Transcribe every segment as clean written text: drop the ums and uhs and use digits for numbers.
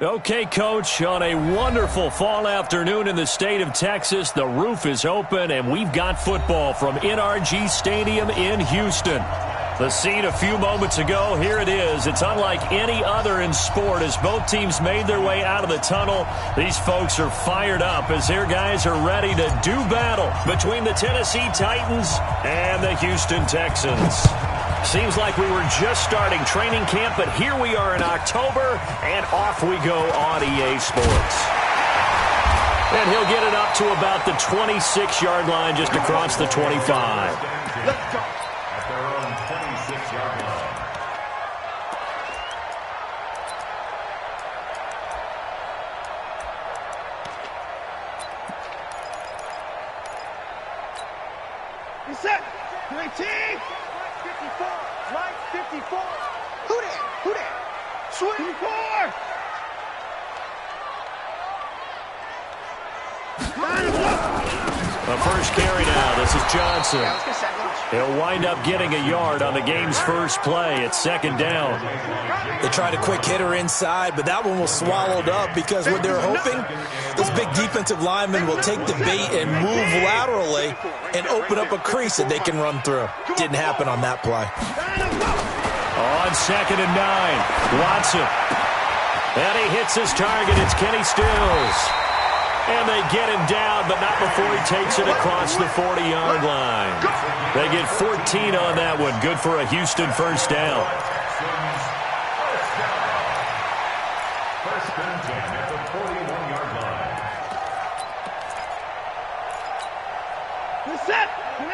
Okay, Coach, on a wonderful fall afternoon in the state of Texas, the roof is open, and we've got football from NRG Stadium in Houston. The scene a few moments ago, here it is. It's unlike any other in sport as both teams made their way out of the tunnel. These folks are fired up as their guys are ready to do battle between the Tennessee Titans and the Houston Texans. Seems like we were just starting training camp, but here we are in October, and off we go on EA Sports. And he'll get it up to about the 26-yard line just across the 25. Let's go. At their own 26-yard line. He's set. 19. Right 54. Who that? Who that? Sweet 4. A first carry now. This is Johnson. He'll wind up getting a yard on the game's first play. It's second down. They tried a quick hitter inside, but that one was swallowed up because what they're hoping, this big defensive lineman will take the bait and move laterally and open up a crease that they can run through. Didn't happen on that play. On second and 9, Watson. And he hits his target. It's Kenny Stills. And they get him down, but not before he takes it across the 40-yard line. They get 14 on that one. Good for a Houston first down. First and 10 at the 41-yard line. He's set. 19.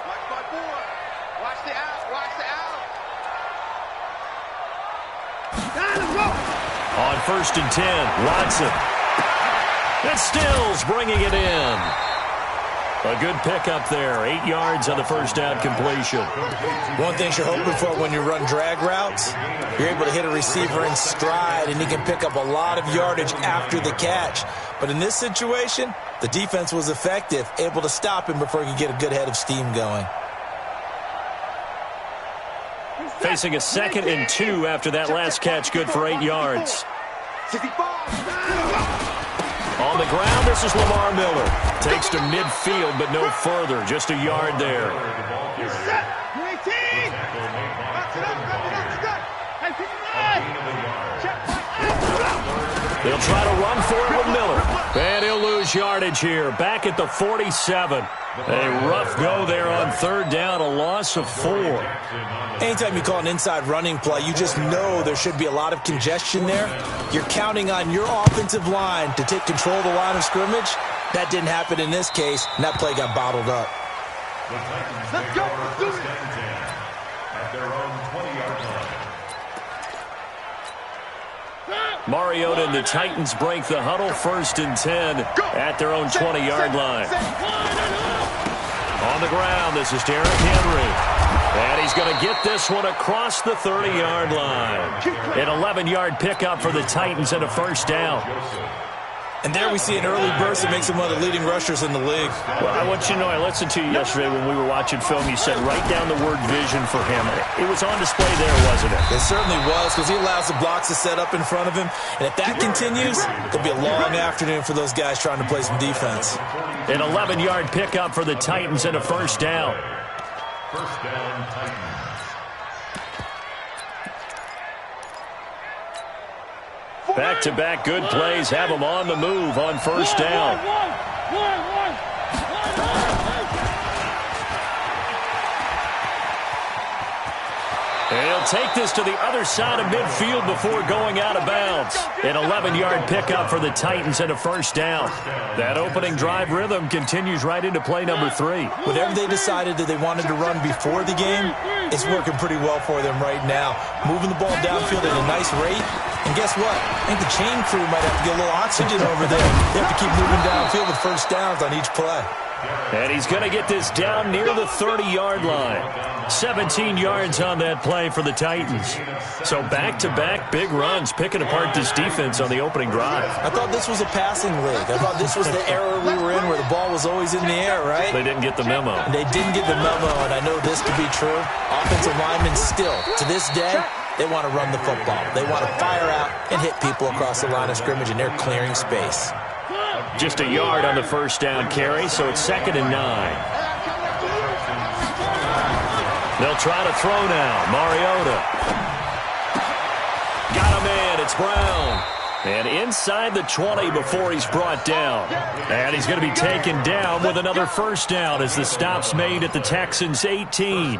Watch my boy. Watch the out. Watch the out. Down the road. On first and 10, Watson. And Stills bringing it in. A good pickup there. 8 yards on the first down completion. One thing you're hoping for when you run drag routes, you're able to hit a receiver in stride, and he can pick up a lot of yardage after the catch. But in this situation, the defense was effective, able to stop him before he could get a good head of steam going. Facing a second and 2 after that last catch, good for 8 yards. 65. On the ground, this is Lamar Miller. Takes to midfield, but no further. Just a yard there. He's set. 19. They'll try to run for it with Miller. And he'll lose yardage here. Back at the 47. A rough go there on third down. A loss of 4. Anytime you call an inside running play, you just know there should be a lot of congestion there. You're counting on your offensive line to take control of the line of scrimmage. That didn't happen in this case, and that play got bottled up. Let's go. First and 10 at their own 20-yard line. Mariota and the Titans break the huddle. First and 10 at their own 20-yard line. On the ground, this is Derrick Henry. And he's going to get this one across the 30-yard line. An 11-yard pickup for the Titans and a first down. And there we see an early burst that makes him one of the leading rushers in the league. Well, I want you to know, I listened to you yesterday when we were watching film. You said write down the word vision for him. It was on display there, wasn't it? It certainly was, because he allows the blocks to set up in front of him. And if that continues, it'll be a long afternoon for those guys trying to play some defense. An 11-yard pickup for the Titans and a first down. First down, Titans. Back-to-back good plays have them on the move on first down. And he'll take this to the other side of midfield before going out of bounds. An 11-yard pickup for the Titans and a first down. That opening drive rhythm continues right into play number 3. Whatever they decided that they wanted to run before the game, it's working pretty well for them right now. Moving the ball downfield at a nice rate. And guess what? I think the chain crew might have to get a little oxygen over there. They have to keep moving downfield with first downs on each play. And he's going to get this down near the 30-yard line. 17 yards on that play for the Titans. So back-to-back big runs, picking apart this defense on the opening drive. I thought this was a passing league. I thought this was the era we were in where the ball was always in the air, right? They didn't get the memo. They didn't get the memo, and I know this to be true. Offensive linemen still, to this day, They want to run the football. They want to fire out and hit people across the line of scrimmage, and they're clearing space. Just a yard on the first down carry, so it's 2nd and 9. They'll try to throw now. Mariota. Got a man. It's Brown. And inside the 20 before he's brought down. And he's going to be taken down with another first down as the stop's made at the Texans' 18.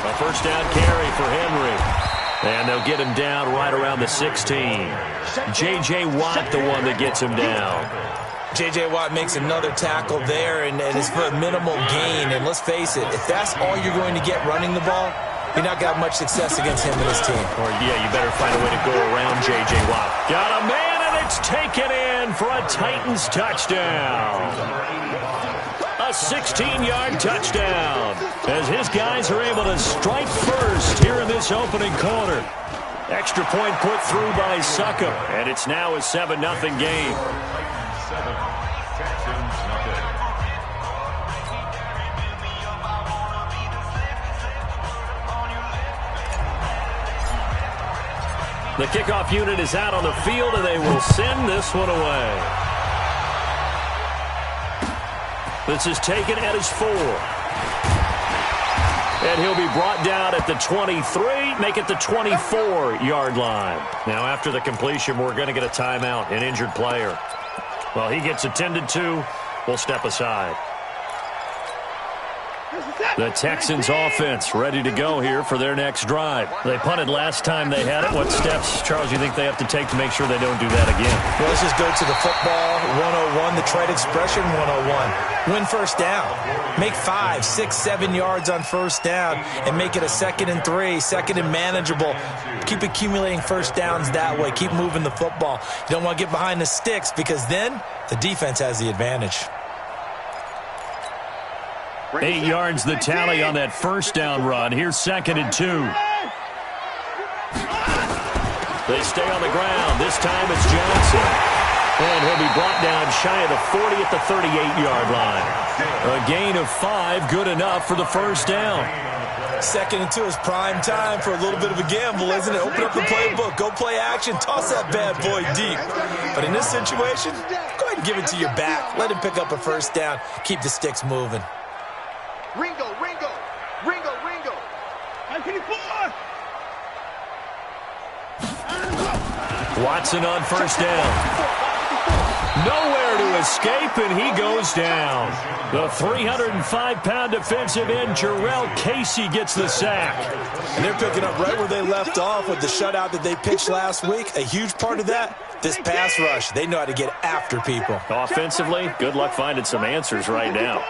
A first down carry for Henry. And they'll get him down right around the 16. J.J. Watt, the one that gets him down. J.J. Watt makes another tackle there, and it's for a minimal gain. And let's face it, if that's all you're going to get running the ball, you're not going to have much success against him and his team. Or, yeah, you better find a way to go around J.J. Watt. Got a man, and it's taken in for a Titans touchdown. A 16-yard touchdown as his guys are able to strike first here in this opening quarter. Extra point put through by Succop, and it's now a 7-0 game. The kickoff unit is out on the field, and they will send this one away. This is taken at his 4. And he'll be brought down at the 23, make it the 24-yard line. Now, after the completion, we're going to get a timeout, an injured player. Well, he gets attended to. We'll step aside. The Texans offense ready to go here for their next drive. They punted last time they had it. What steps, Charles, you think they have to take to make sure they don't do that again? Well, let's just go to the football 101, the trade expression 101. Win first down. Make 5, 6, 7 yards on first down and make it a 2nd and 3, 2nd and manageable. Keep accumulating first downs that way. Keep moving the football. You don't want to get behind the sticks because then the defense has the advantage. 8 yards the tally on that first down run. Here's 2nd and 2. They stay on the ground. This time it's Johnson. And he'll be brought down shy of the 40 at the 38-yard line. A gain of 5, good enough for the first down. 2nd and 2 is prime time for a little bit of a gamble, isn't it? Open up the playbook, go play action, toss that bad boy deep. But in this situation, go ahead and give it to your back. Let him pick up a first down. Keep the sticks moving. Ringo. Watson on first down. Nowhere to escape, and he goes down. The 305-pound defensive end, Jarrell Casey, gets the sack. And they're picking up right where they left off with the shutout that they pitched last week. A huge part of that, this pass rush. They know how to get after people. Offensively, good luck finding some answers right now.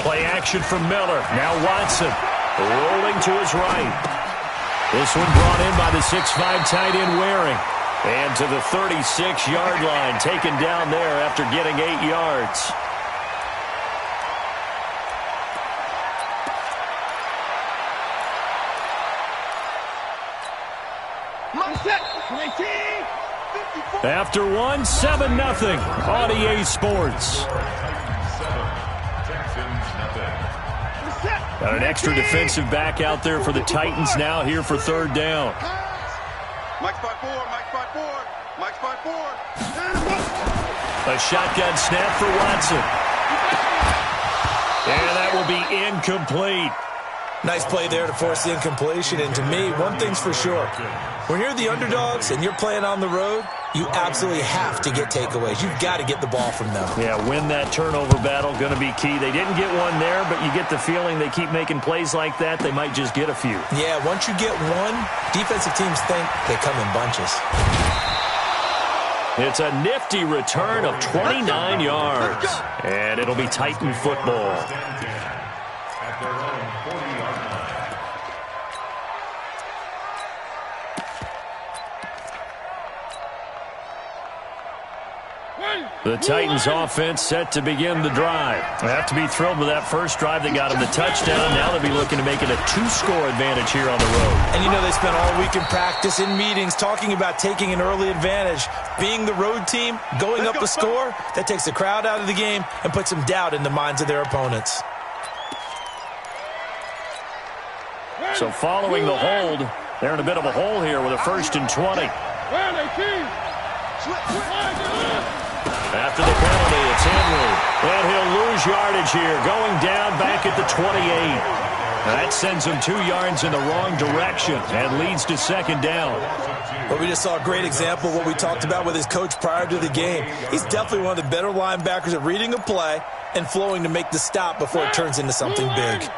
Play action from Miller. Now Watson rolling to his right. This one brought in by the 6'5" tight end Waring. And to the 36-yard line, taken down there after getting 8 yards. After one, 7-0 on EA Sports. Got an extra defensive back out there for the Titans now here for 3rd down. Mike's 5-4. A shotgun snap for Watson. And that will be incomplete. Nice play there to force the incompletion. And to me, one thing's for sure. When you're the underdogs and you're playing on the road, you absolutely have to get takeaways. You've got to get the ball from them. Yeah, win that turnover battle, going to be key. They didn't get one there, but you get the feeling they keep making plays like that, they might just get a few. Yeah, once you get one, defensive teams think they come in bunches. It's a nifty return of 29 yards. And it'll be Titan football. The Titans offense set to begin the drive. They have to be thrilled with that first drive. They got him the touchdown. Now they'll be looking to make it a 2-score advantage here on the road. And you know they spent all week in practice, in meetings, talking about taking an early advantage. Being the road team, going up a score, that takes the crowd out of the game and puts some doubt in the minds of their opponents. So following the hold, they're in a bit of a hole here with a 1st and 20. After the penalty, it's Henry. And he'll lose yardage here, going down back at the 28. That sends him 2 yards in the wrong direction and leads to 2nd down. But we just saw a great example of what we talked about with his coach prior to the game. He's definitely one of the better linebackers at reading a play and flowing to make the stop before it turns into something big.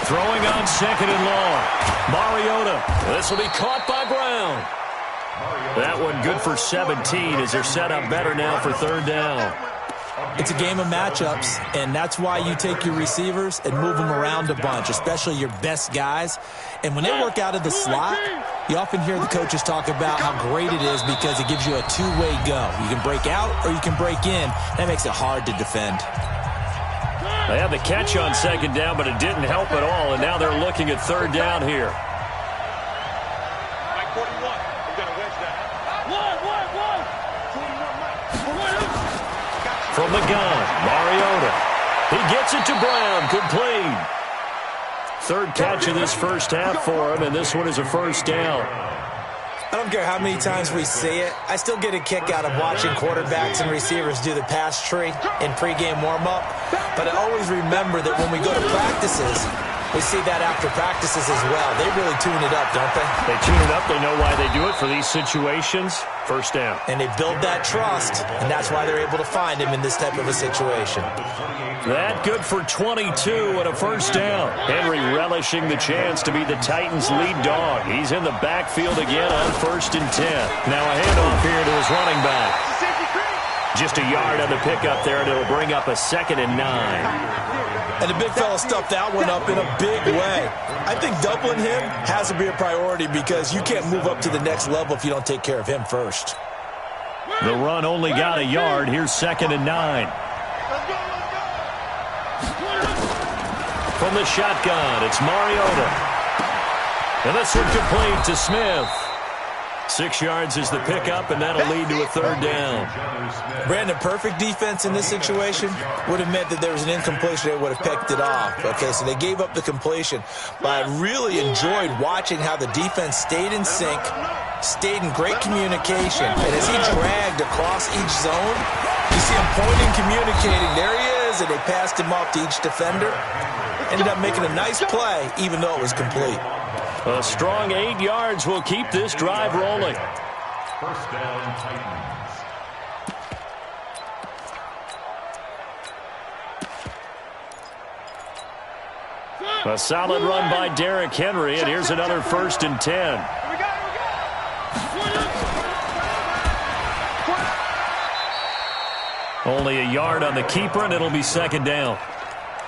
Throwing on 2nd and long. Mariota. This will be caught by Brown. That one good for 17 as they're set up better now for 3rd down. It's a game of matchups, and that's why you take your receivers and move them around a bunch, especially your best guys. And when they work out of the slot, you often hear the coaches talk about how great it is because it gives you a two-way go. You can break out or you can break in. That makes it hard to defend. They had the catch on 2nd down, but it didn't help at all, and now they're looking at 3rd down here. From the gun, Mariota. He gets it to Brown, complete. 3rd catch of this first half for him, and this one is a 1st down. I don't care how many times we see it. I still get a kick out of watching quarterbacks and receivers do the pass tree in pregame warm-up. But I always remember that when we go to practices, we see that after practices as well. They really tune it up, don't they? They tune it up. They know why they do it for these situations. 1st down. And they build that trust, and that's why they're able to find him in this type of a situation. That good for 22 and a 1st down. Henry relishing the chance to be the Titans' lead dog. He's in the backfield again on 1st and 10. Now a handoff here to his running back. Just a yard on the pickup there, and it'll bring up a 2nd and 9. And the big fella stuffed that one up in a big way. I think doubling him has to be a priority because you can't move up to the next level if you don't take care of him first. The run only got a yard. Here's 2nd and 9. From the shotgun, it's Mariota. And this one complete to Smith. 6 yards is the pickup, and that'll lead to a 3rd down. Brandon, perfect defense in this situation would have meant that there was an incompletion. They would have picked it off. Okay, so they gave up the completion. But I really enjoyed watching how the defense stayed in sync, stayed in great communication. And as he dragged across each zone, you see him pointing, communicating. There he is, and they passed him off to each defender. Ended up making a nice play, even though it was complete. A strong 8 yards will keep this drive rolling. 1st down, Titans. A solid run by Derrick Henry, and here's another 1st and 10. Only a yard on the keeper, and it'll be 2nd down.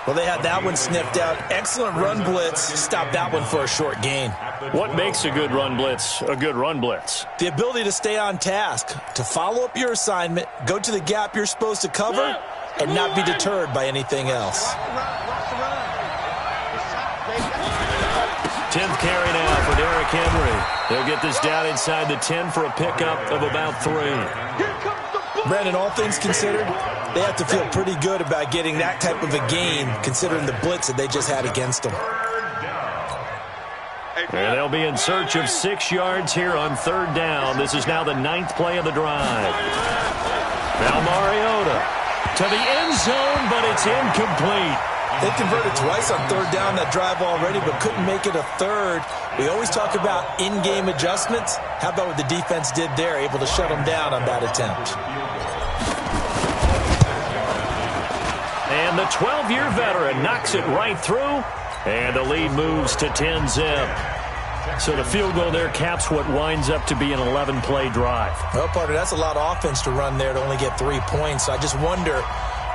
Well, they had that one sniffed out. Excellent run blitz. Stopped that one for a short gain. What makes a good run blitz a good run blitz? The ability to stay on task, to follow up your assignment, go to the gap you're supposed to cover, and not be deterred by anything else. 10th carry now for Derrick Henry. They'll get this down inside the 10 for a pickup of about 3. Brandon, all things considered, they have to feel pretty good about getting that type of a gain, considering the blitz that they just had against them. And they'll be in search of 6 yards here on 3rd down. This is now the 9th play of the drive. Now Mariota to the end zone, but it's incomplete. They converted twice on 3rd down that drive already, but couldn't make it a 3rd. We always talk about in-game adjustments. How about what the defense did there, able to shut them down on that attempt? And the 12-year veteran knocks it right through, and the lead moves to 10-zip. So the field goal there caps what winds up to be an 11-play drive. Well, partner, that's a lot of offense to run there to only get 3 points. So I just wonder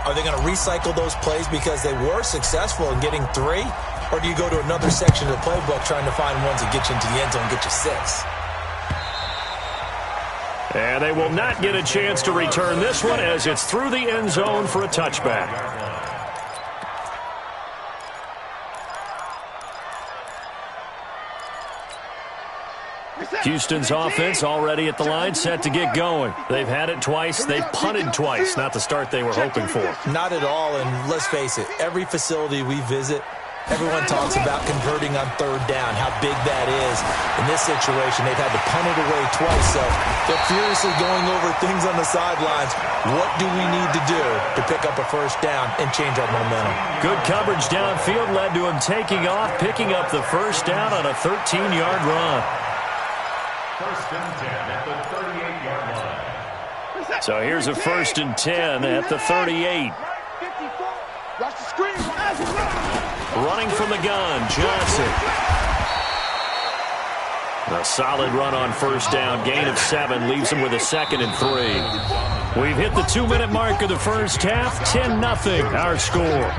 Are they going to recycle those plays because they were successful in getting 3? Or do you go to another section of the playbook trying to find ones that get you into the end zone and get you 6? And they will not get a chance to return this one as it's through the end zone for a touchback. Houston's offense already at the line, set to get going. They've had it twice. They've punted twice. Not the start they were hoping for. Not at all, and let's face it, every facility we visit, everyone talks about converting on 3rd down, how big that is. In this situation, they've had to punt it away twice, so they're furiously going over things on the sidelines. What do we need to do to pick up a 1st down and change our momentum? Good coverage downfield led to him taking off, picking up the 1st down on a 13-yard run. 1st and 10 at the 38-yard line. So here's a 1st and 10 at the 38. Watch the screen. Running from the gun, Johnson. A solid run on 1st down. Gain of 7 leaves him with a 2nd and 3. We've hit the 2-minute mark of the first half. 10-0 our score.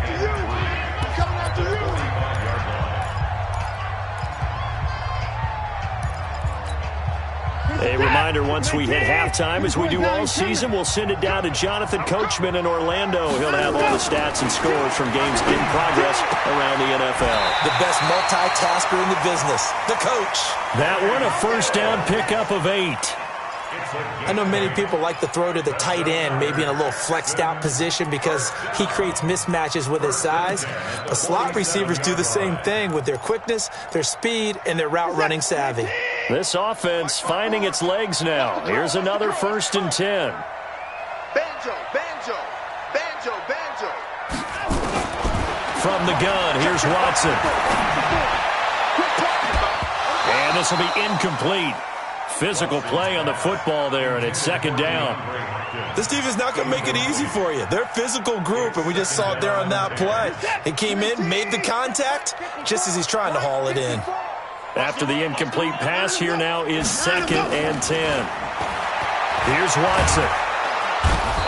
A reminder, once we hit halftime, as we do all season, we'll send it down to Jonathan Coachman in Orlando. He'll have all the stats and scores from games in progress around the NFL. The best multitasker in the business, the coach. That one, a 1st down pickup of 8. I know many people like to throw to the tight end, maybe in a little flexed out position because he creates mismatches with his size. But slot receivers do the same thing with their quickness, their speed, and their route running savvy. This offense finding its legs now. Here's another 1st and 10. Banjo, banjo, banjo, banjo. From the gun, here's Watson. And this will be incomplete. Physical play on the football there, and it's 2nd down. This defense not going to make it easy for you. They're a physical group, and we just saw it there on that play. He came in, made the contact, just as he's trying to haul it in. After the incomplete pass, here now is 2nd and 10. Here's Watson.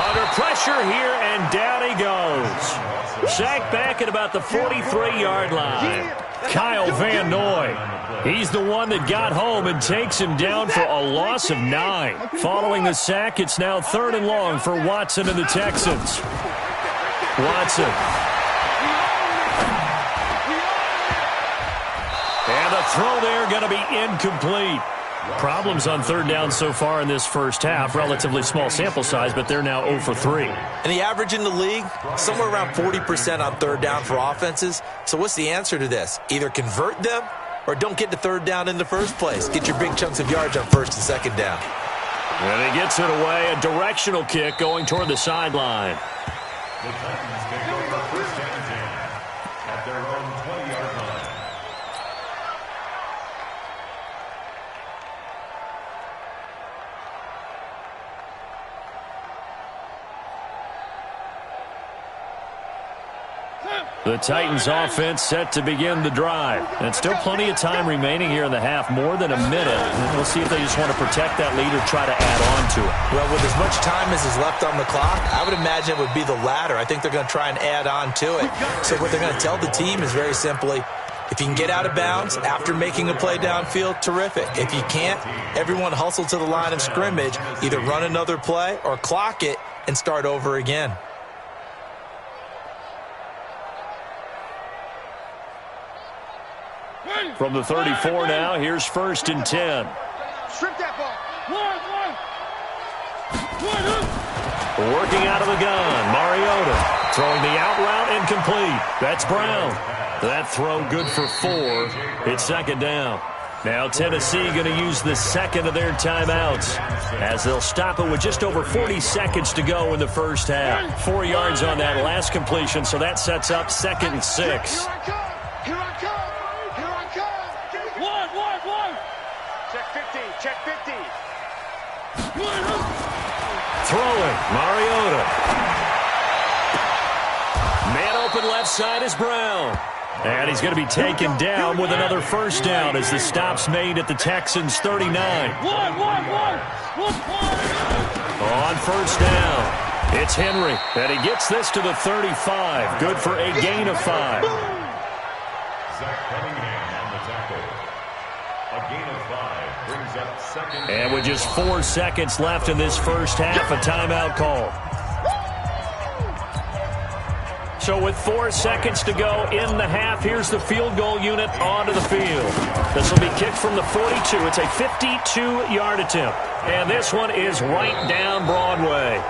Under pressure here, and down he goes. Sacked back at about the 43-yard line. Kyle Van Noy. He's the one that got home and takes him down for a loss of 9. Following the sack, it's now 3rd and long for Watson and the Texans. Watson. And the throw there going to be incomplete. Problems on 3rd down so far in this first half. Relatively small sample size, but they're now 0 for 3. And the average in the league, somewhere around 40% on 3rd down for offenses. So what's the answer to this? Either convert them or don't get to 3rd down in the first place. Get your big chunks of yards on 1st and 2nd down. And he gets it away. A directional kick going toward the sideline. The Titans take over 1st and 10 at their own 20-yard line. The Titans offense set to begin the drive. And still plenty of time remaining here in the half, more than a minute. And we'll see if they just want to protect that lead or try to add on to it. Well, with as much time as is left on the clock, I would imagine it would be the latter. I think they're going to try and add on to it. So what they're going to tell the team is very simply, if you can get out of bounds after making a play downfield, terrific. If you can't, everyone hustle to the line of scrimmage, either run another play or clock it and start over again. From the 34 now, here's 1st and 10. Strip that ball. Working out of the gun, Mariota. Throwing the out route incomplete. That's Brown. That throw good for 4. It's 2nd down. Now Tennessee going to use the 2nd of their timeouts as they'll stop it with just over 40 seconds to go in the first half. 4 yards on that last completion, so that sets up 2nd and 6. Check 50. Throwing, Mariota. Man open left side is Brown. And he's going to be taken down with another 1st down as the stop's made at the Texans' 39. On 1st down. It's Henry, and he gets this to the 35. Good for a gain of 5. Zach Cunningham on the tackle. A gain of 5 brings up second. And with just 4 seconds left in this first half, a timeout call. So with 4 seconds to go in the half, here's the field goal unit onto the field. This will be kicked from the 42. It's a 52-yard attempt. And this one is right down Broadway.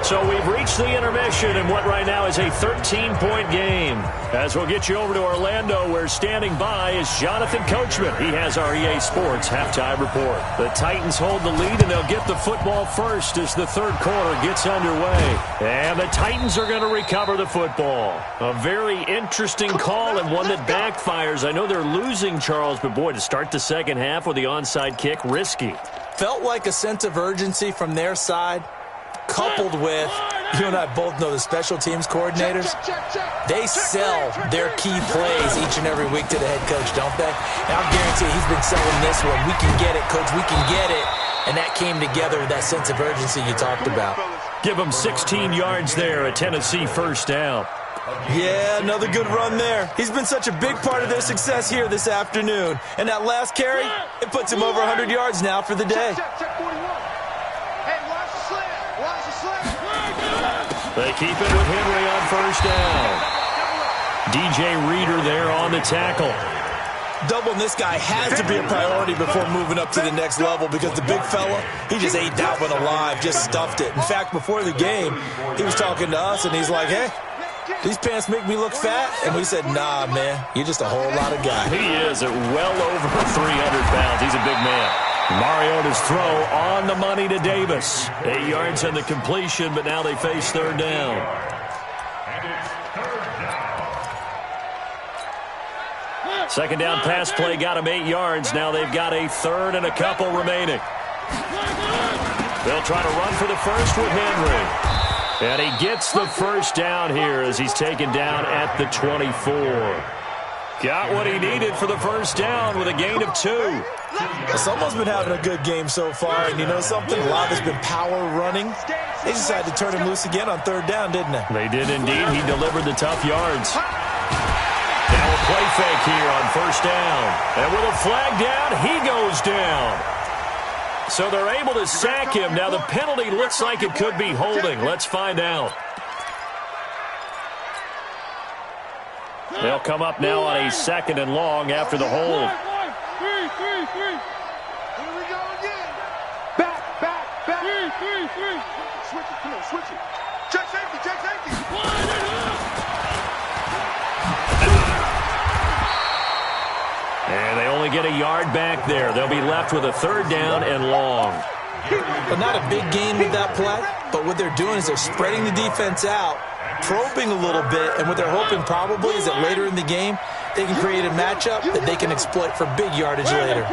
So we've reached the intermission in what right now is a 13-point game. As we'll get you over to Orlando, where standing by is Jonathan Coachman. He has our EA Sports halftime report. The Titans hold the lead, and they'll get the football first as the third quarter gets underway. And the Titans are going to recover the football. A very interesting call and one that backfires. I know they're losing, Charles, but boy, to start the second half with the onside kick, risky. Felt like a sense of urgency from their side, coupled with, you and I both know the special teams coordinators, they sell their key plays each and every week to the head coach, don't they? And I'll guarantee he's been selling this one. We can get it, coach, we can get it. And that came together with that sense of urgency you talked about. Give him 16 yards there, a Tennessee first down. Yeah, another good run there. He's been such a big part of their success here this afternoon. And that last carry, it puts him over 100 yards now for the day. They keep it with Henry on first down. DJ Reader there on the tackle. Doubling this guy has to be a priority before moving up to the next level, because the big fella, he just ate that one alive, just stuffed it. In fact, before the game, he was talking to us, and he's like, hey, these pants make me look fat? And we said, nah, man, you're just a whole lot of guy. He is at well over 300 pounds. He's a big man. Mariota's throw on the money to Davis. 8 yards on the completion, but now they face third down. And it's third down. Second down pass play got him 8 yards. Now they've got a third and a couple remaining. They'll try to run for the first with Henry. And he gets the first down here as he's taken down at the 24. Got what he needed for the first down with a gain of 2. Someone's been having a good game so far, and you know something? A lot has been power running. They decided to turn him loose again on third down, didn't they? They did indeed. He delivered the tough yards. Now a play fake here on first down. And with a flag down, he goes down. So they're able to sack him. Now the penalty looks like it could be holding. Let's find out. They'll come up now on a second and long after the hold. Here we go again. Back. Switch it, come on, switch it. Check safety. And they only get a yard back there. They'll be left with a third down and long. But not a big gain with that play. But what they're doing is they're spreading the defense out, probing a little bit, and what they're hoping probably is that later in the game, they can create a matchup that they can exploit for big yardage later.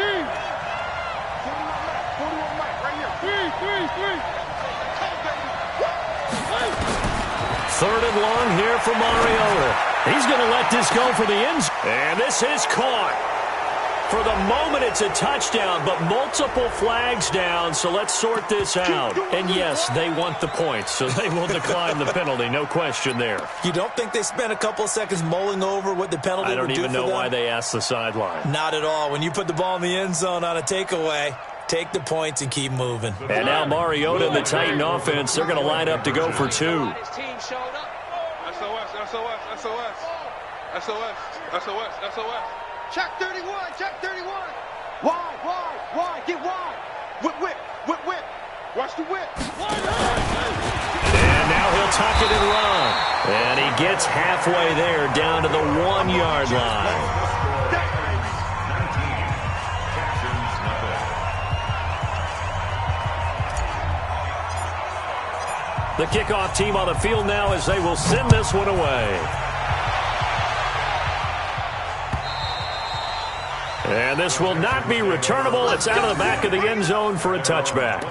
Third and long here for Mariota. He's going to let this go for the end zone. And this is caught. For the moment, it's a touchdown, but multiple flags down, so let's sort this out. And yes, they want the points, so they will decline the penalty, no question there. You don't think they spent a couple of seconds mulling over what the penalty would do for them? I don't even know why they asked the sideline. Not at all. When you put the ball in the end zone on a takeaway, take the points and keep moving. And now Mariota and the Titan offense, they're going to line up to go for 2. SOS. Check 31. Wide. Get wide. Whip. Watch the whip. And now he'll tuck it and run. And he gets halfway there down to the 1-yard line. The kickoff team on the field now as they will send this one away. And this will not be returnable. It's out of the back of the end zone for a touchback.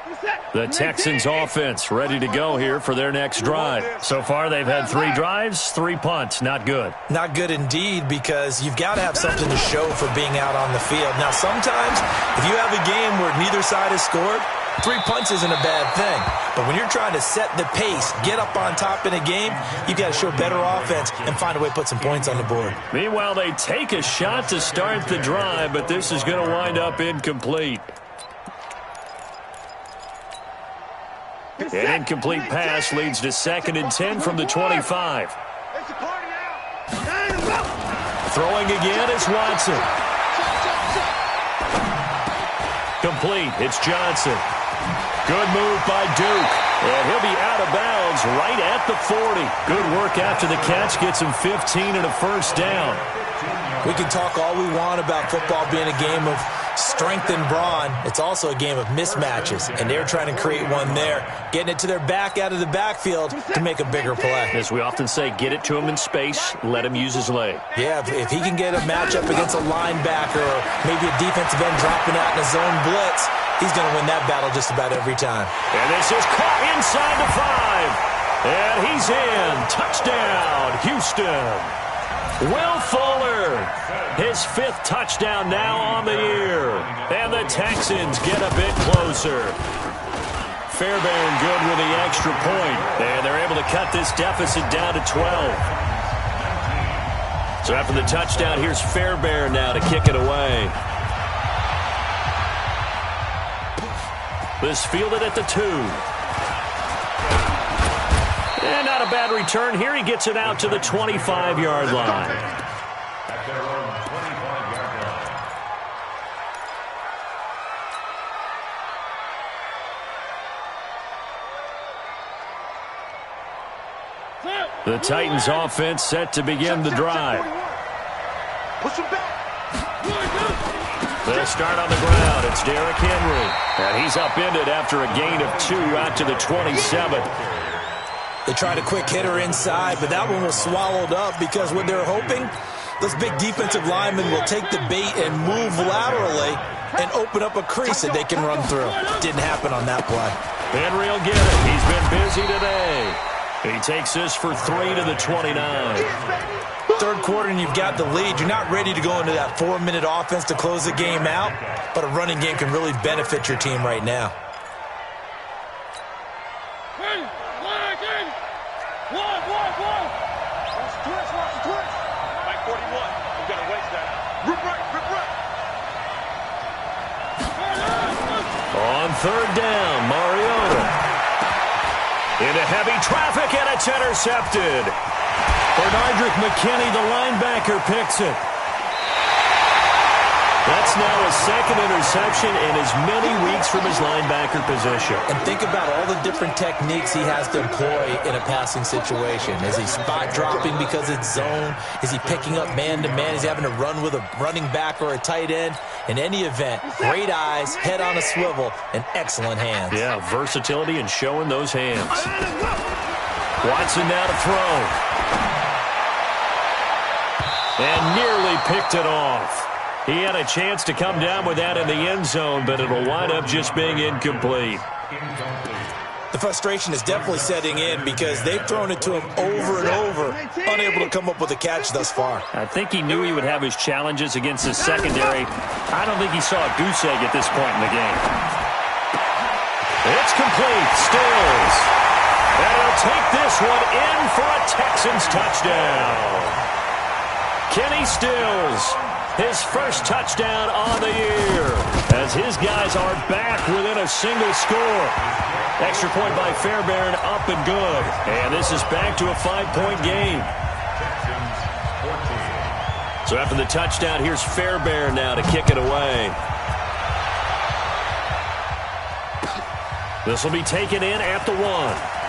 Reset. The Texans offense ready to go here for their next drive. So far, they've had 3 drives, 3 punts. Not good. Not good indeed, because you've got to have something to show for being out on the field. Now, sometimes, if you have a game where neither side has scored, 3 punts isn't a bad thing. But when you're trying to set the pace, get up on top in a game, you've got to show better offense and find a way to put some points on the board. Meanwhile, they take a shot to start the drive, but this is going to wind up incomplete. An incomplete pass leads to 2nd and 10 from the 25. Throwing again is Watson. Complete. It's Johnson. Good move by Duke. And he'll be out of bounds right at the 40. Good work after the catch. Gets him 15 and a first down. We can talk all we want about football being a game of strength and brawn. It's also a game of mismatches, and they're trying to create one there, getting it to their back out of the backfield to make a bigger play. As we often say, get it to him in space, let him use his leg. Yeah, if he can get a matchup against a linebacker or maybe a defensive end dropping out in a zone blitz, he's going to win that battle just about every time. And this is caught inside the 5. And he's in. Touchdown, Houston. Will Fuller, his 5th touchdown now on the year. And the Texans get a bit closer. Fairbairn good with the extra point. And they're able to cut this deficit down to 12. So after the touchdown, here's Fairbairn now to kick it away. This fielded at the 2. And not a bad return here. He gets it out to the 25-yard line. At their own 25-yard line. The Titans offense set to begin the drive. Push him back. They'll start on the ground. It's Derrick Henry. And he's upended after a gain of 2 out to the 27. They tried a quick hitter inside, but that one was swallowed up because what they're hoping, those big defensive linemen will take the bait and move laterally and open up a crease that they can run through. Didn't happen on that play. Henry will get it. He's been busy today. He takes this for 3 to the 29. Third quarter and you've got the lead. You're not ready to go into that 4-minute offense to close the game out, but a running game can really benefit your team right now. On 3rd down, Mariota. Into heavy traffic, and it's intercepted. Bernardrick McKinney, the linebacker, picks it. That's now his 2nd interception in as many weeks from his linebacker position. And think about all the different techniques he has to employ in a passing situation. Is he spot dropping because it's zone? Is he picking up man-to-man? Is he having to run with a running back or a tight end? In any event, great eyes, head on a swivel, and excellent hands. Yeah, versatility and showing those hands. Watson now to throw. And nearly picked it off. He had a chance to come down with that in the end zone, but it'll wind up just being incomplete. The frustration is definitely setting in because they've thrown it to him over and over, unable to come up with a catch thus far. I think he knew he would have his challenges against his secondary. I don't think he saw a goose egg at this point in the game. It's complete. Stills. And he'll take this one in for a Texans touchdown. Kenny Stills. His first touchdown on the year as his guys are back within a single score. Extra point by Fairbairn, up and good. And this is back to a 5-point game. So after the touchdown, here's Fairbairn now to kick it away. This will be taken in at the 1.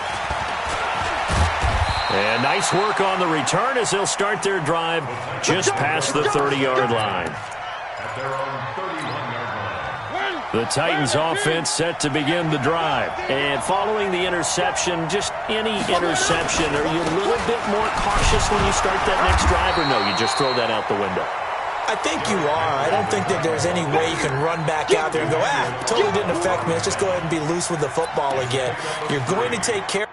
And nice work on the return as they'll start their drive just past the 30-yard line. At their own 31-yard line. The Titans offense set to begin the drive. And following the interception, just any interception, are you a little bit more cautious when you start that next drive, or no, you just throw that out the window? I think you are. I don't think that there's any way you can run back out there and go, totally didn't affect me. Let's just go ahead and be loose with the football again. You're going to take care.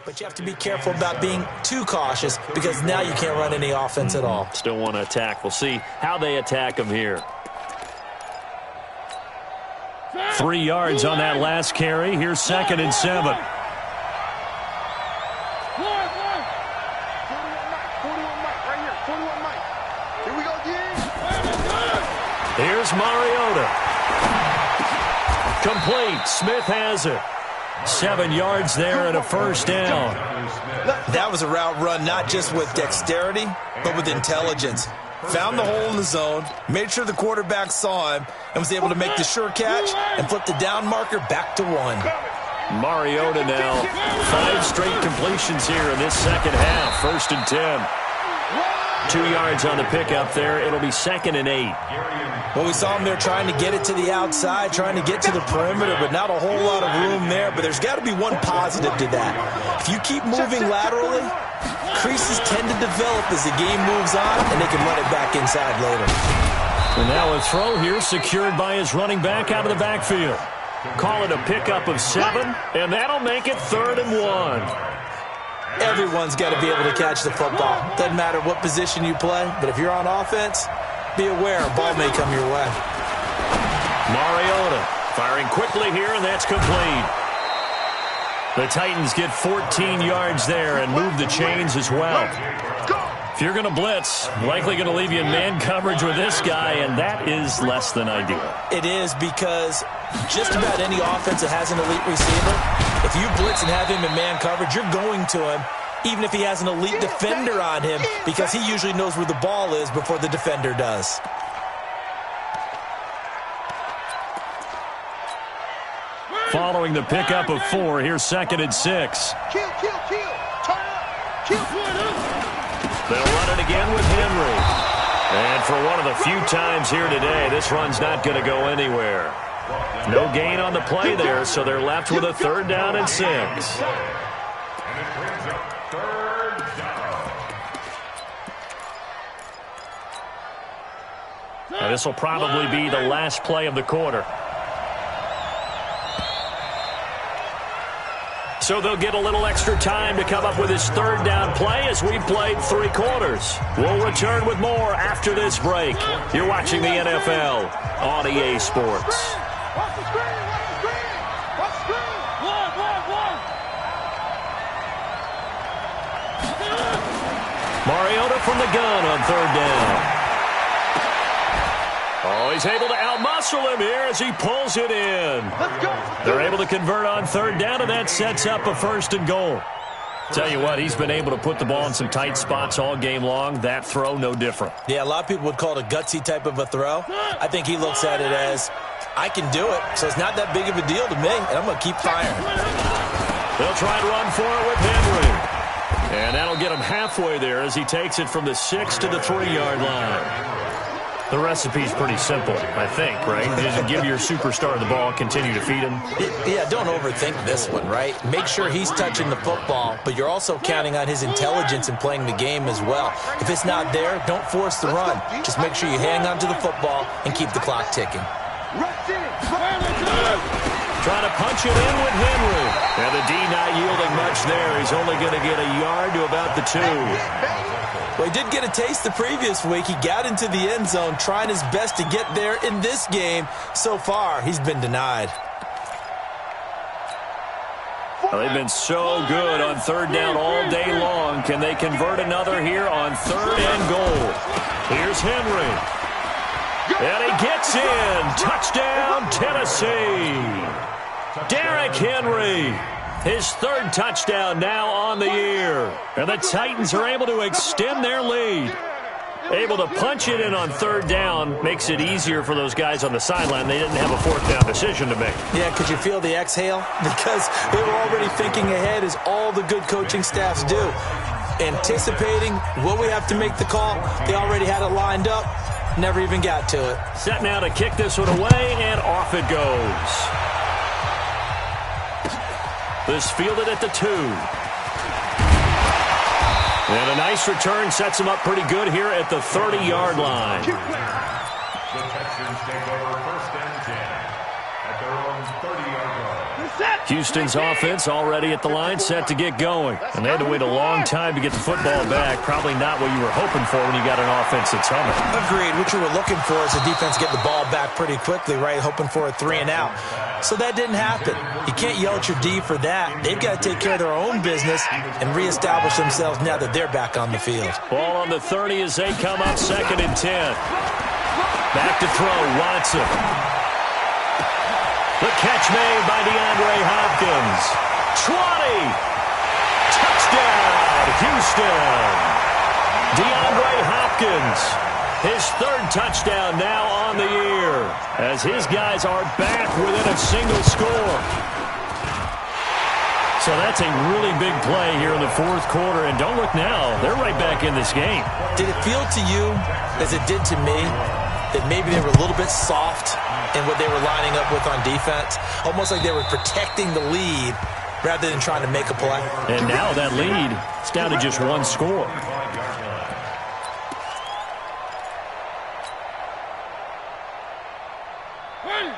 But you have to be careful about being too cautious because now you can't run any offense at all. Still want to attack. We'll see how they attack them here. 3 yards on that last carry. Here's 2nd and 7. 41 Mike, right here. 41 Mike. Here we go, D. Here's Mariota. Complete. Smith has it. 7 yards there and a first down. That was a route run not just with dexterity, but with intelligence. Found the hole in the zone, made sure the quarterback saw him, and was able to make the sure catch and flip the down marker back to 1. Mariota now. 5 straight completions here in this second half. 1st and 10. 2 yards on the pickup there. It'll be 2nd and 8. Well, we saw him there trying to get it to the outside, trying to get to the perimeter, but not a whole lot of room there. But there's got to be one positive to that. If you keep moving laterally, creases tend to develop as the game moves on, and they can run it back inside later. And now a throw here secured by his running back out of the backfield. Call it a pickup of 7, and that'll make it 3rd and 1. Everyone's got to be able to catch the football. Doesn't matter what position you play, but if you're on offense, be aware a ball may come your way. Mariota firing quickly here, and that's complete. The Titans get 14 yards there and move the chains as well. If you're going to blitz, likely going to leave you in man coverage with this guy, and that is less than ideal. It is because just about any offense that has an elite receiver, if you blitz and have him in man coverage, you're going to him, even if he has an elite defender on him, because he usually knows where the ball is before the defender does. Following the pickup of 4, here's 2nd and 6. Kill. Turn up. Kill. They'll run it again with Henry. And for one of the few times here today, this run's not going to go anywhere. No gain on the play there, so they're left with a 3rd down and 6. Now, this will probably be the last play of the quarter. So they'll get a little extra time to come up with his 3rd down play as we played 3 quarters. We'll return with more after this break. You're watching the NFL on EA Sports. Watch the screen. Mariota from the gun on 3rd down. Oh, he's able to outmuscle him here as he pulls it in. Let's go. They're able to convert on 3rd down, and that sets up a 1st and goal. Tell you what, he's been able to put the ball in some tight spots all game long. That throw, no different. Yeah, a lot of people would call it a gutsy type of a throw. I think he looks at it as, I can do it, so it's not that big of a deal to me, and I'm going to keep firing. They'll try and run for it with Henry. And that'll get him halfway there as he takes it from the 6 to the 3-yard line. The recipe's pretty simple, I think, right? Just give your superstar the ball, continue to feed him. Yeah, don't overthink this one, right? Make sure he's touching the football, but you're also counting on his intelligence in playing the game as well. If it's not there, don't force the run. Just make sure you hang on to the football and keep the clock ticking. Trying to punch it in with Henry. And the D not yielding much there. He's only going to get a yard to about the 2. Well, he did get a taste the previous week. He got into the end zone trying his best to get there in this game. So far, he's been denied. Well, they've been so good on 3rd down all day long. Can they convert another here on 3rd and goal? Here's Henry. And he gets in. Touchdown, Tennessee. Derrick Henry. His 3rd touchdown now on the year. And the Titans are able to extend their lead. Able to punch it in on third down makes it easier for those guys on the sideline. They didn't have a fourth down decision to make. Yeah, could you feel the exhale? Because they were already thinking ahead, as all the good coaching staffs do. Anticipating, will we have to make the call? They already had it lined up. Never even got to it. Set now to kick this one away, and off it goes. This fielded at the 2. And a nice return sets him up pretty good here at the 30-yard line. The Texans take over first and 10 at their own 30-yard line. Houston's offense already at the line, set to get going. And they had to wait a long time to get the football back. Probably not what you were hoping for when you got an offense that's humming. Agreed. What you were looking for is the defense get the ball back pretty quickly, right? Hoping for a 3 and out. So that didn't happen. You can't yell at your D for that. They've got to take care of their own business and reestablish themselves now that they're back on the field. Ball on the 30 as they come up, 2nd and 10. Back to throw, Watson. The catch made by DeAndre Hopkins. 20. Touchdown, Houston. DeAndre Hopkins. His 3rd touchdown now on the year, as his guys are back within a single score. So that's a really big play here in the 4th quarter, and don't look now, they're right back in this game. Did it feel to you, as it did to me, that maybe they were a little bit soft in what they were lining up with on defense? Almost like they were protecting the lead rather than trying to make a play. And now that lead is down to just 1 score.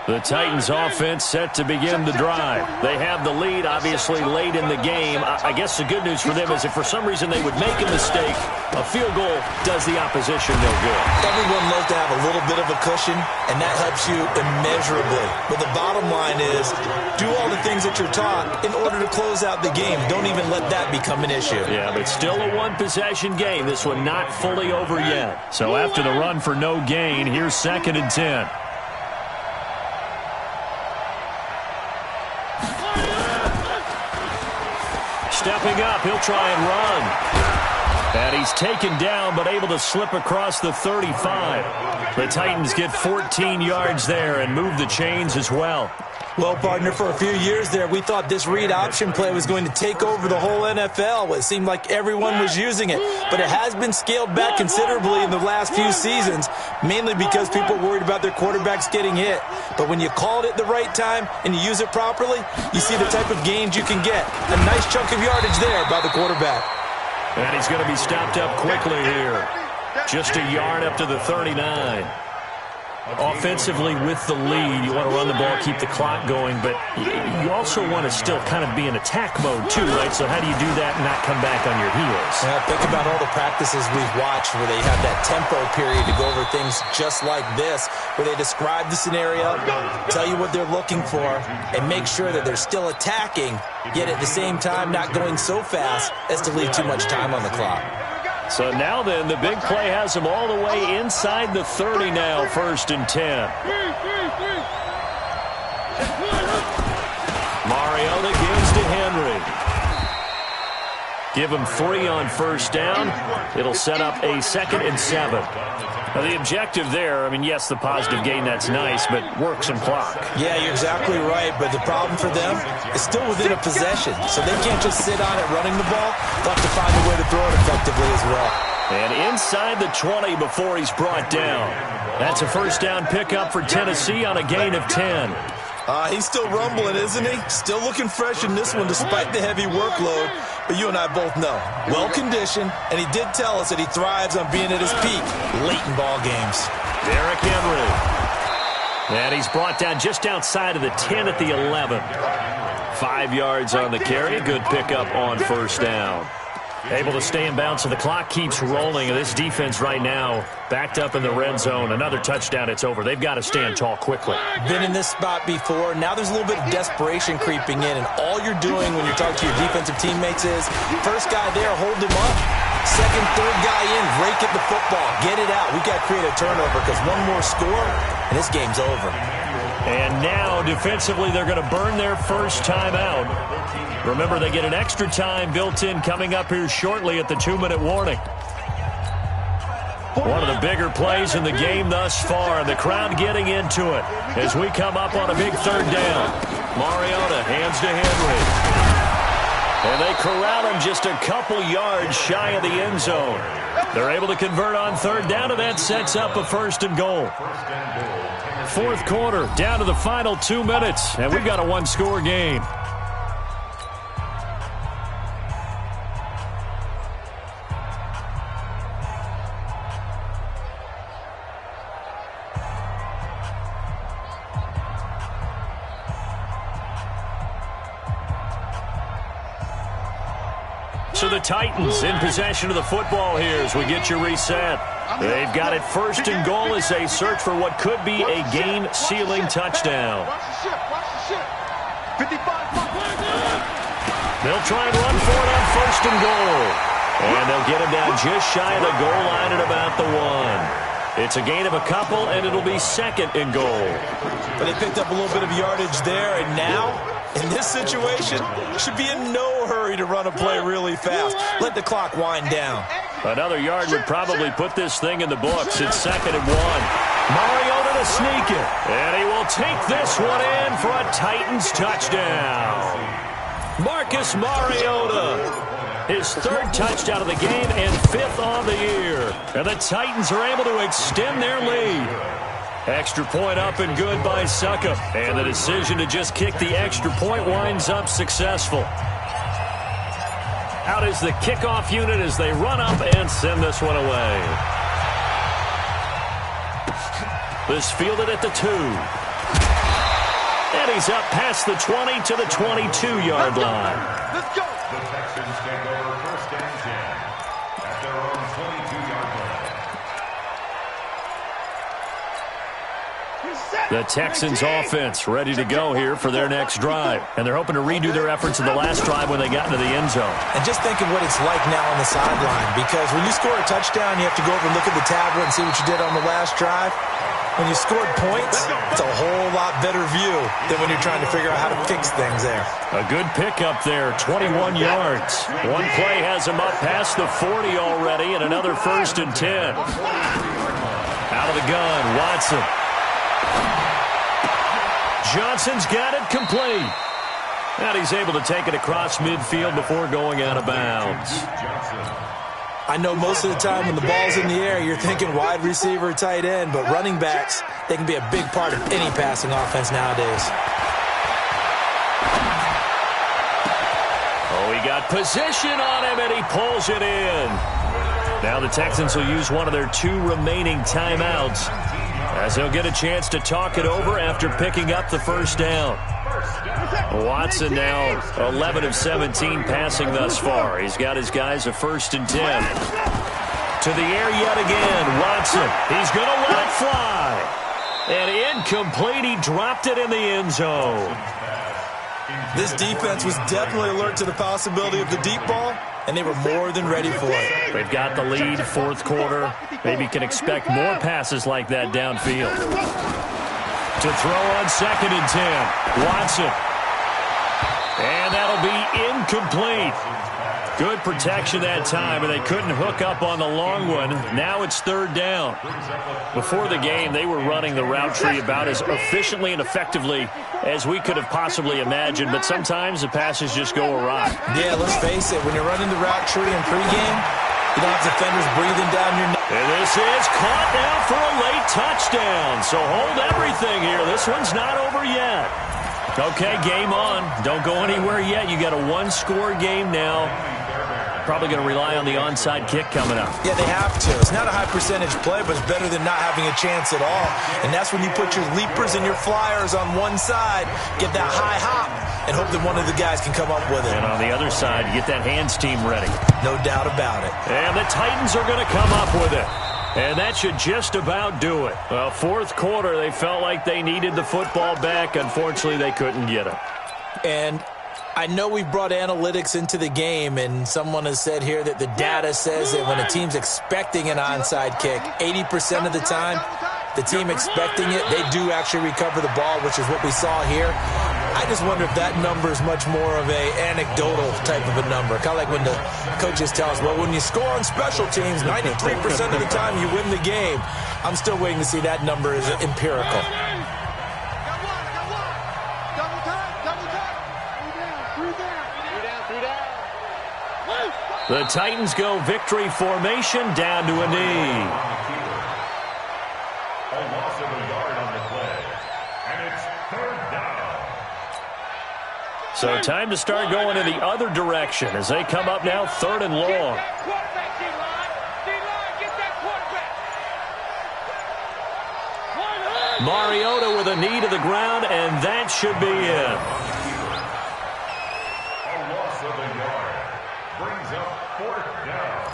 The Titans offense set to begin the drive. They have the lead, obviously, late in the game. I guess the good news for them is if for some reason they would make a mistake, a field goal does the opposition no good. Everyone loves to have a little bit of a cushion, and that helps you immeasurably. But the bottom line is, do all the things that you're taught in order to close out the game. Don't even let that become an issue. Yeah, but still a one-possession game. This one not fully over yet. So after the run for no gain, here's 2nd and 10. Stepping up, he'll try and run. And he's taken down, but able to slip across the 35. The Titans get 14 yards there and move the chains as well. Well, partner, for a few years there, we thought this read option play was going to take over the whole NFL. It seemed like everyone was using it. But it has been scaled back considerably in the last few seasons, mainly because people are worried about their quarterbacks getting hit. But when you call it at the right time and you use it properly, you see the type of gains you can get. A nice chunk of yardage there by the quarterback. And he's going to be stopped up quickly here. Just a yard up to the 39. Offensively with the lead, you want to run the ball, keep the clock going, but you also want to still kind of be in attack mode too, right? So how do you do that and not come back on your heels? Yeah, think about all the practices we've watched where they have that tempo period to go over things just like this, where they describe the scenario, tell you what they're looking for, and make sure that they're still attacking, yet at the same time not going so fast as to leave too much time on the clock. So now then, the big play has him all the way inside the 30 now, 1st and 10. Mariota gives to Henry. Give him 3 on 1st down. It'll set up a 2nd and 7. Now, the objective there, I mean, yes, the positive gain, that's nice, but work some clock. Yeah, you're exactly right, but the problem for them is still within a possession, so they can't just sit on it running the ball. They'll have to find a way to throw it effectively as well. And inside the 20 before he's brought down. That's a 1st down pickup for Tennessee on a gain of 10. He's still rumbling, isn't he? Still looking fresh in this one despite the heavy workload. But you and I both know, well-conditioned, and he did tell us that he thrives on being at his peak late in ball games. Derrick Henry. And he's brought down just outside of the 10 at the 11. 5 yards on the carry. Good pickup on 1st down. Able to stay in bounds, so the clock keeps rolling. This defense right now backed up in the red zone. Another touchdown, it's over. They've got to stand tall quickly. Been in this spot before. Now there's a little bit of desperation creeping in, and all you're doing when you're talking to your defensive teammates is, first guy there, hold him up. Second, third guy in, rake at the football. Get it out. We've got to create a turnover because one more score, and this game's over. And now, defensively, they're going to burn their first time out. Remember, they get an extra time built in coming up here shortly at the 2-minute warning. One of the bigger plays in the game thus far, and the crowd getting into it as we come up on a big third down. Mariota hands to Henry. And they corral him just a couple yards shy of the end zone. They're able to convert on third down, and that sets up a 1st and goal. Fourth quarter, down to the final 2 minutes, and we've got a one-score game. So the Titans in possession of the football here as we get you reset. They've got it 1st and goal as they search for what could be a game-sealing touchdown. They'll try and run for it on 1st and goal. And they'll get him down just shy of the goal line at about the 1. It's a gain of a couple, and it'll be 2nd and goal. But they picked up a little bit of yardage there, and now, in this situation, should be in no hurry to run a play really fast. Let the clock wind down. Another yard would probably put this thing in the books. It's 2nd and 1. Mariota to sneak it. And he will take this one in for a Titans touchdown. Marcus Mariota. His 3rd touchdown of the game and 5th on the year. And the Titans are able to extend their lead. Extra point up and good by Suckup. And the decision to just kick the extra point winds up successful. Out is the kickoff unit as they run up and send this one away. This fielded at the 2. And he's up past the 20 to the 22-yard line. Let's go. The Texans take over 1st and 10 at their own 22-yard line. The Texans offense ready to go here for their next drive. And they're hoping to redo their efforts of the last drive when they got into the end zone. And just think of what it's like now on the sideline, because when you score a touchdown, you have to go over and look at the tablet and see what you did on the last drive. When you scored points, it's a whole lot better view than when you're trying to figure out how to fix things there. A good pickup there, 21 yards. One play has him up past the 40 already, and another 1st and 10. Out of the gun, Watson. Johnson's got it complete. And he's able to take it across midfield before going out of bounds. I know most of the time when the ball's in the air, you're thinking wide receiver, tight end, but running backs, they can be a big part of any passing offense nowadays. Oh, he got position on him, and he pulls it in. Now the Texans will use one of their 2 remaining timeouts as they'll get a chance to talk it over after picking up the 1st down. Watson now 11 of 17 passing thus far. He's got his guys a 1st and 10. To the air yet again. Watson. He's going to let it fly. And incomplete. He dropped it in the end zone. This defense was definitely alert to the possibility of the deep ball, and they were more than ready for it. They've got the lead, 4th quarter. Maybe can expect more passes like that downfield. To throw on 2nd and 10. Watson. And that'll be incomplete. Good protection that time, and they couldn't hook up on the long one. Now it's 3rd down. Before the game, they were running the route tree about as efficiently and effectively as we could have possibly imagined, but sometimes the passes just go awry. Yeah, let's face it. When you're running the route tree in pregame, you don't have defenders breathing down your neck. And this is caught now for a late touchdown. So hold everything here. This one's not over yet. Okay, game on. Don't go anywhere yet. You got a 1-score game now. Probably going to rely on the onside kick coming up. Yeah, they have to. It's not a high percentage play, but it's better than not having a chance at all. And that's when you put your leapers and your flyers on one side, get that high hop, and hope that one of the guys can come up with it. And on the other side, you get that hands team ready. No doubt about it. And the Titans are going to come up with it. And that should just about do it. Well, 4th quarter, they felt like they needed the football back. Unfortunately, they couldn't get it. And I know we've brought analytics into the game, and someone has said here that the data says that when a team's expecting an onside kick, 80% of the time, the team expecting it, they do actually recover the ball, which is what we saw here. I just wonder if that number is much more of a anecdotal type of a number. Kind of like when the coaches tell us, well, when you score on special teams, 93% of the time you win the game. I'm still waiting to see that number is empirical. The Titans go victory formation down to a knee. A loss of a yard on the play. And it's third down. So time to start going in the other direction as they come up now 3rd and long. Mariota with a knee to the ground, and that should be it. A loss of a yard. Brings up 4th down.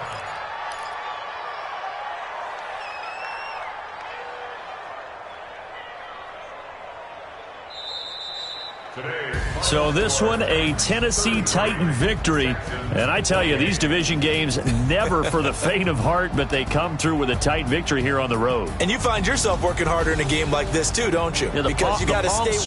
So this one, a Tennessee Titan victory. And I tell you, these division games never for the faint of heart, but they come through with a tight victory here on the road. And you find yourself working harder in a game like this too, don't you? Yeah, because you got to stay